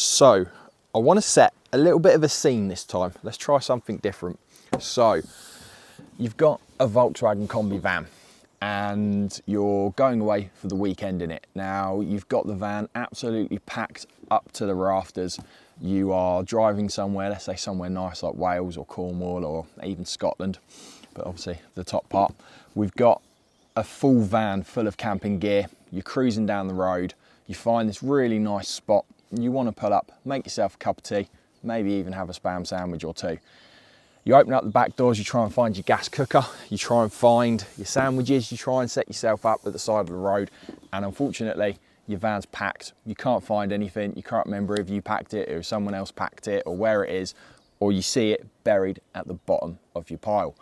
So I want to set a little bit of a scene this time. Let's try something different. So you've got a Volkswagen Combi van and you're going away for the weekend in it. Now you've got the van absolutely packed up to the rafters. You are driving somewhere, let's say somewhere nice like Wales or Cornwall or even Scotland, but obviously the top part. We've got a full van full of camping gear. You're cruising down the road. You find this really nice spot. You want to pull up, make yourself a cup of tea, maybe even have a spam sandwich or two. You open up the back doors, you try and find your gas cooker, you try and find your sandwiches, you try and set yourself up at the side of the road, and unfortunately, your van's packed. You can't find anything, you can't remember if you packed it or someone else packed it or where it is, or you see it buried at the bottom of your pile.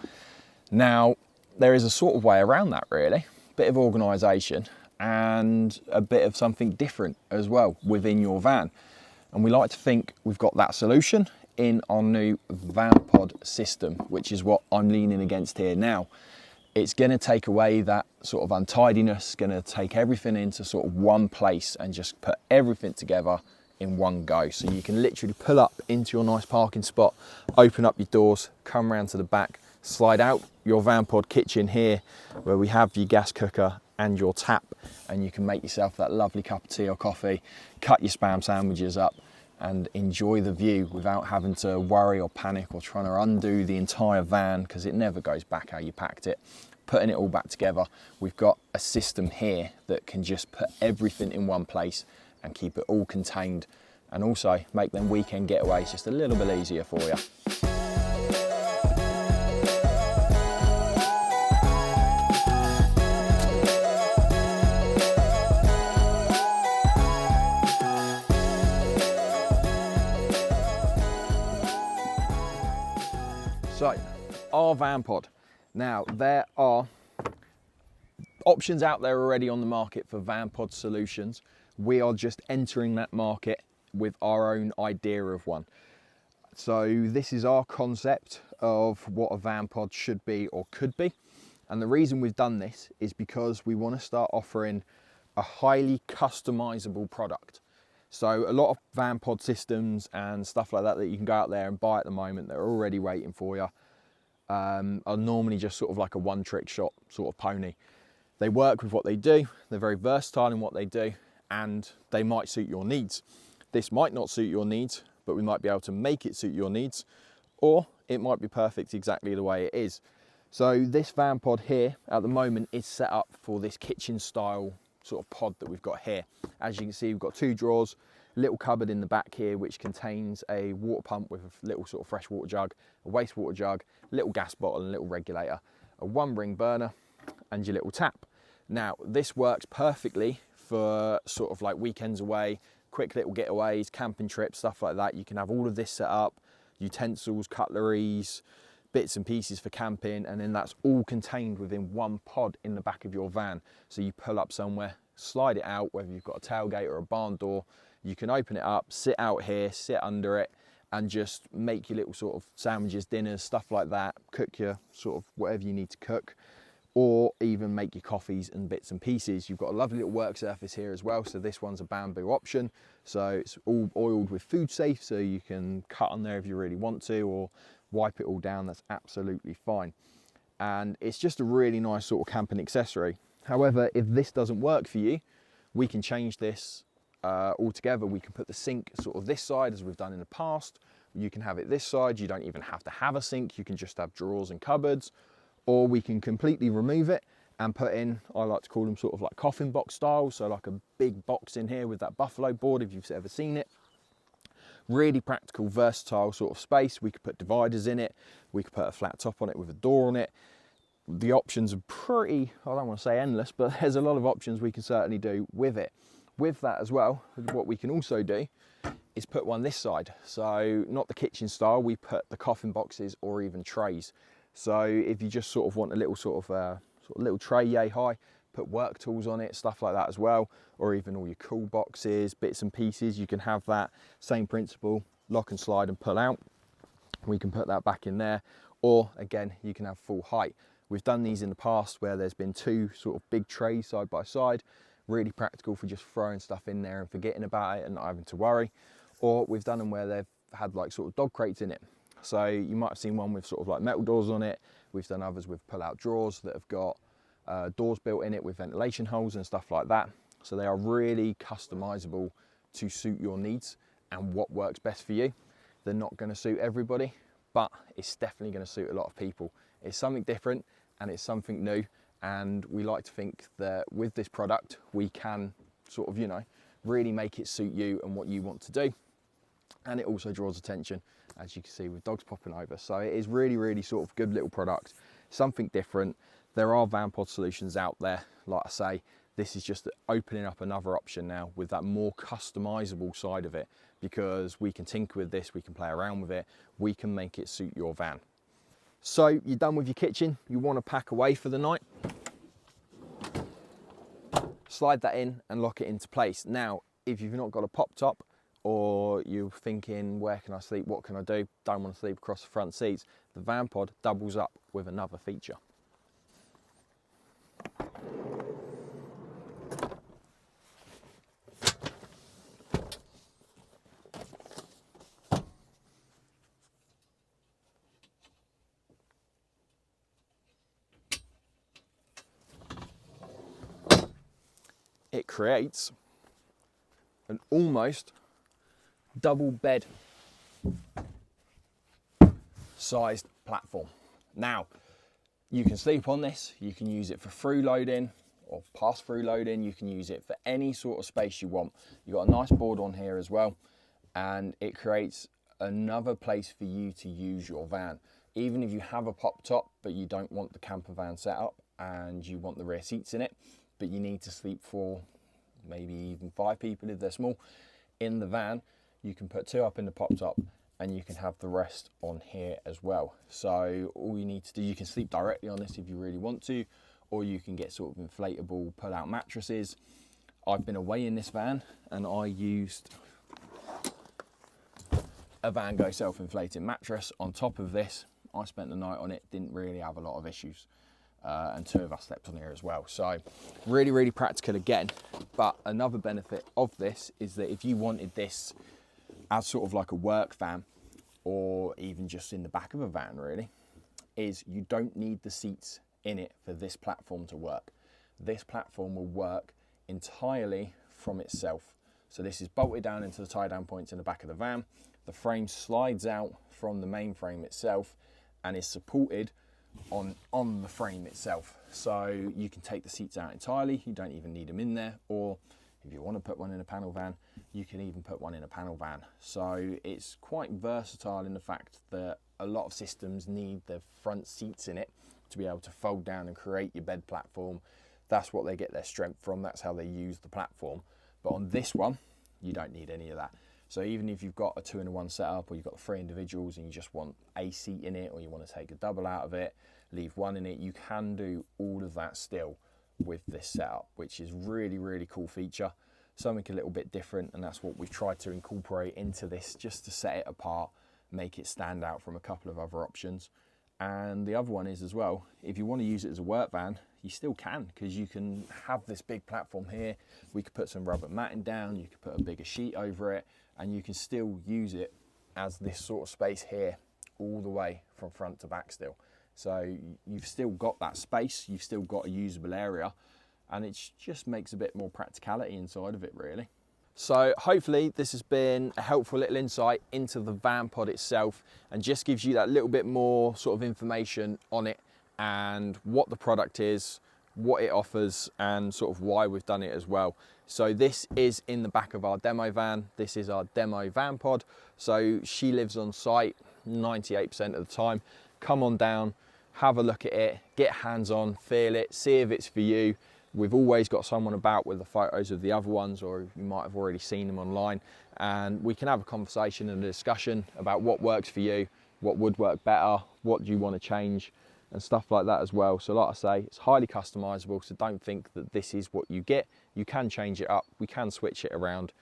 Now, there is a sort of way around that really, bit of organisation and a bit of something different as well within your van. And we like to think we've got that solution in our new VanPod system, which is what I'm leaning against here now. It's going to take away that sort of untidiness, going to take everything into sort of one place and just put everything together in one go. So you can literally pull up into your nice parking spot, open up your doors, come around to the back, slide out your VanPod kitchen here where we have your gas cooker and your tap, and you can make yourself that lovely cup of tea or coffee, cut your spam sandwiches up and enjoy the view without having to worry or panic or trying to undo the entire van because it never goes back how you packed it. Putting it all back together, we've got a system here that can just put everything in one place and keep it all contained, and also make them weekend getaways just a little bit easier for you. So, our VanPod. Now, there are options out there already on the market for VanPod solutions. We are just entering that market with our own idea of one. So this is our concept of what a VanPod should be or could be. And the reason we've done this is because we want to start offering a highly customizable product. So a lot of VanPod systems and stuff like that that you can go out there and buy at the moment, they're already waiting for you, are normally just sort of like a one-trick shot sort of pony. They work with what they do, they're very versatile in what they do, and they might suit your needs. This might not suit your needs, but we might be able to make it suit your needs, or it might be perfect exactly the way it is. So this VanPod here at the moment is set up for this kitchen style sort of pod that we've got here. As you can see, we've got two drawers, a little cupboard in the back here which contains a water pump with a little sort of fresh water jug, a wastewater jug, a little gas bottle and a little regulator, a one ring burner and your little tap. Now this works perfectly for sort of like weekends away, quick little getaways, camping trips, stuff like that. You can have all of this set up, utensils, cutleries, bits and pieces for camping, and then that's all contained within one pod in the back of your van. So you pull up somewhere, slide it out, whether you've got a tailgate or a barn door, you can open it up, sit out here, sit under it, and just make your little sort of sandwiches, dinners, stuff like that, cook your sort of whatever you need to cook, or even make your coffees and bits and pieces. You've got a lovely little work surface here as well, so this one's a bamboo option, so it's all oiled with food safe, so you can cut on there if you really want to, or wipe it all down, that's absolutely fine. And it's just a really nice sort of camping accessory. However, if this doesn't work for you, we can change this altogether. We can put the sink sort of this side as we've done in the past. You can have it this side, you don't even have to have a sink, you can just have drawers and cupboards, or we can completely remove it and put in, I like to call them sort of like coffin box style, so like a big box in here with that buffalo board if you've ever seen it. Really practical, versatile sort of space. We could put dividers in it, we could put a flat top on it with a door on it. The options are pretty, I don't want to say endless, but there's a lot of options we can certainly do with it. With that as well, what we can also do is put one this side. So not the kitchen style, we put the coffin boxes or even trays. So if you just sort of want a little sort of little tray yay high, put work tools on it, stuff like that as well, or even all your cool boxes, bits and pieces, you can have that same principle, lock and slide and pull out. We can put that back in there, or again, you can have full height. We've done these in the past where there's been two sort of big trays side by side, really practical for just throwing stuff in there and forgetting about it and not having to worry. or we've done them where they've had like sort of dog crates in it. So you might have seen one with sort of like metal doors on it. We've done others with pull-out drawers that have got doors built in it with ventilation holes and stuff like that. So they are really customizable to suit your needs and what works best for you. They're not going to suit everybody, but it's definitely going to suit a lot of people. It's something different and it's something new, and we like to think that with this product we can sort of, you know, really make it suit you and what you want to do. And it also draws attention, as you can see, with dogs popping over. So it is really sort of good little product, something different. There are VanPod solutions out there. Like I say, this is just opening up another option now with that more customizable side of it, because we can tinker with this, we can play around with it, we can make it suit your van. So you're done with your kitchen, you want to pack away for the night, slide that in and lock it into place. Now, if you've not got a pop top, or you're thinking, where can I sleep, what can I do, don't want to sleep across the front seats, the VanPod doubles up with another feature. It creates an almost double bed sized platform. Now, you can sleep on this, you can use it for through loading or pass through loading, you can use it for any sort of space you want. You've got a nice board on here as well, and it creates another place for you to use your van. Even if you have a pop top but you don't want the camper van setup and you want the rear seats in it, but you need to sleep for maybe even 5 people if they're small in the van, you can put 2 up in the pop top and you can have the rest on here as well. So all you need to do, you can sleep directly on this if you really want to, or you can get sort of inflatable pull out mattresses. I've been away in this van and I used a VanGo self-inflating mattress on top of this. I spent the night on it, didn't really have a lot of issues. And 2 of us slept on here as well. So really practical again. But another benefit of this is that if you wanted this as sort of like a work van, or even just in the back of a van really, is you don't need the seats in it for this platform to work. This platform will work entirely from itself. So this is bolted down into the tie down points in the back of the van. The frame slides out from the main frame itself and is supported on the frame itself. So you can take the seats out entirely, you don't even need them in there, or if you want to put one in a panel van, you can even put one in a panel van. So it's quite versatile in the fact that a lot of systems need the front seats in it to be able to fold down and create your bed platform. That's what they get their strength from, that's how they use the platform. But on this one, you don't need any of that. So even if you've got a 2-in-1 setup, or you've got 3 individuals and you just want a seat in it, or you want to take a double out of it, leave 1 in it, you can do all of that still with this setup, which is really cool feature. Something a little bit different, and that's what we've tried to incorporate into this, just to set it apart, make it stand out from a couple of other options. And the other one is as well, if you want to use it as a work van, you still can, because you can have this big platform here. We could put some rubber matting down, you could put a bigger sheet over it, and you can still use it as this sort of space here all the way from front to back still. So you've still got that space, you've still got a usable area, and it just makes a bit more practicality inside of it really. So hopefully this has been a helpful little insight into the VanPod itself, and just gives you that little bit more sort of information on it and what the product is, what it offers, and sort of why we've done it as well. So this is in the back of our demo van. This is our demo VanPod. So she lives on site 98% of the time. Come on down, have a look at it, get hands on, feel it, see if it's for you. We've always got someone about with the photos of the other ones, or you might have already seen them online, and we can have a conversation and a discussion about what works for you, what would work better, what do you want to change, and stuff like that as well. So like I say, it's highly customizable, so don't think that this is what you get. You can change it up, we can switch it around,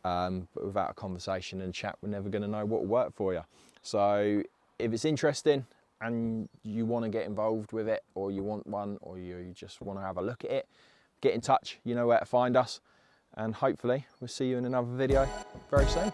but without a conversation and chat, we're never going to know what will work for you. So if it's interesting and you want to get involved with it, or you want one, or you just want to have a look at it, get in touch, you know where to find us, and hopefully we'll see you in another video very soon.